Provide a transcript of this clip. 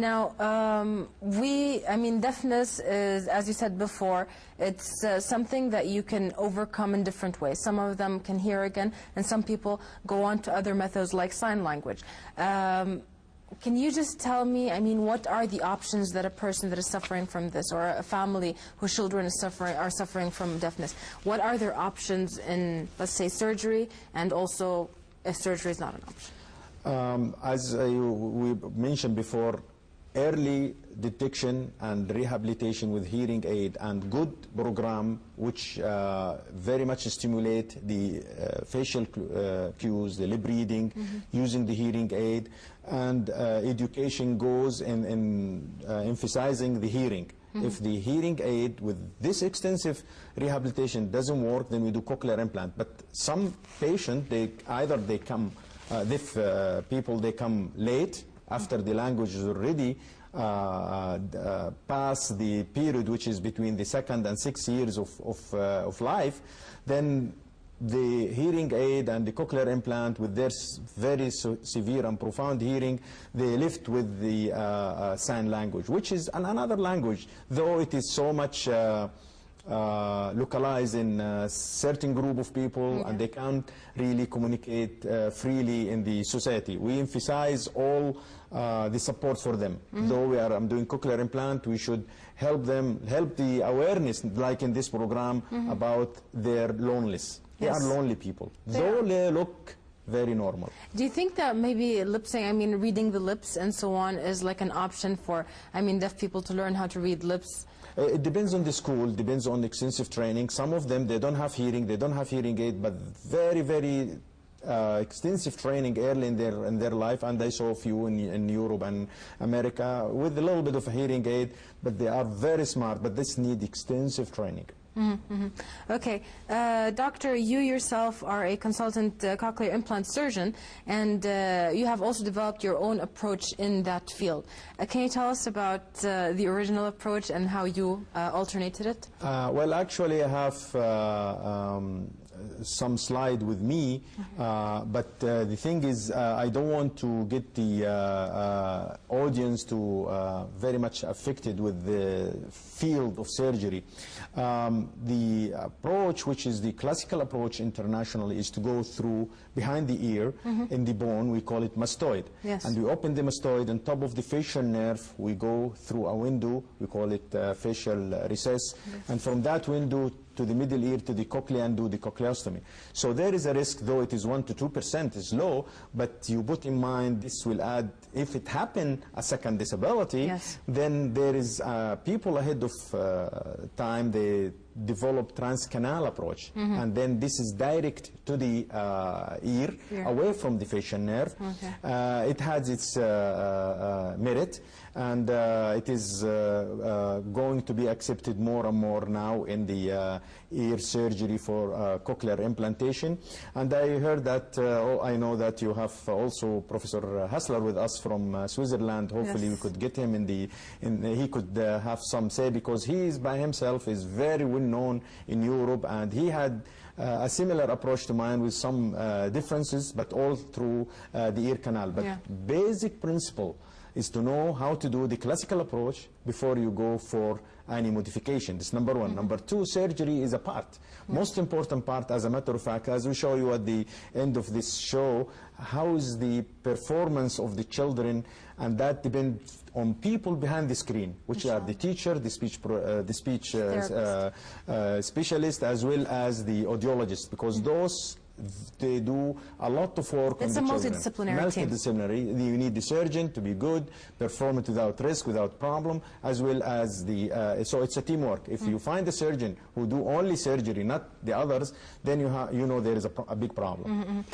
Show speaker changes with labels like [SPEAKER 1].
[SPEAKER 1] Now, deafness is, as you said before, it's something that you can overcome in different ways. Some of them can hear again, and some people go on to other methods like sign language. Can you just tell me, what are the options that a person that is suffering from this, or a family whose children are suffering from deafness? What are their options in, let's say, surgery, and also if surgery is not an option?
[SPEAKER 2] As we mentioned before, early detection and rehabilitation with hearing aid and good program which very much stimulate the facial cues, the lip reading, using the hearing aid, and education goes in emphasizing the hearing. If the hearing aid with this extensive rehabilitation doesn't work, then we do cochlear implant. But some patients, either they come, deaf people, they come late, after the language is already past the period which is between the 2nd and 6 years of life, then the hearing aid and the cochlear implant with their very severe and profound hearing, they lift with the sign language, which is another language, though it is so much localized in a certain group of people, and they can't really communicate freely in the society. We emphasize all the support for them. Though I'm doing cochlear implant, we should help them, help the awareness, like in this program, about their loneliness. They are lonely people, though they look very normal.
[SPEAKER 1] Do you think that maybe lip syncing, reading the lips and so on, is like an option for, deaf people to learn how to read lips?
[SPEAKER 2] It depends on the school, depends on extensive training. Some of them, they don't have hearing, they don't have hearing aid, but very, very extensive training early in their life, and I saw a few in Europe and America with a little bit of a hearing aid, but they are very smart, but this need extensive training.
[SPEAKER 1] Okay, Doctor, you yourself are a consultant cochlear implant surgeon, and you have also developed your own approach in that field. Can you tell us about the original approach and how you alternated it?
[SPEAKER 2] Well, actually I have some slide with me, but the thing is I don't want to get the audience to very much affected with the field of surgery. The approach, which is the classical approach internationally, is to go through behind the ear in the bone. We call it mastoid.
[SPEAKER 1] Yes.
[SPEAKER 2] And we open the mastoid on top of the facial nerve. We go through a window. We call it facial recess. And from that window to the middle ear to the cochlea and do the cochleostomy. So there is a risk, though it is 1 to 2%, is low, but you put in mind this will add, if it happen a second disability, then there is people ahead of time, they develop transcanal approach, and then this is direct to the ear, away from the facial nerve. It has its merit, and it is going to be accepted more and more now in the ear surgery for cochlear implantation. And I heard that, I know that you have also Professor Hassler with us from Switzerland. Hopefully we could get him he could have some say, because he is by himself is very well known in Europe, and he had a similar approach to mine with some differences, but all through the ear canal. But basic principle is to know how to do the classical approach before you go for any modification. This is number one. Number two, surgery is a part. Most important part, as a matter of fact, as we show you at the end of this show, how is the performance of the children, and that depends on people behind the screen, which are the teacher, the speech specialist, as well as the audiologist, because those, they do a lot of work on the children.
[SPEAKER 1] It's a multidisciplinary team.
[SPEAKER 2] Multidisciplinary. You need the surgeon to be good, perform it without risk, without problem, as well as the, so it's a teamwork. If you find a surgeon who do only surgery, not the others, then you know there is a big problem.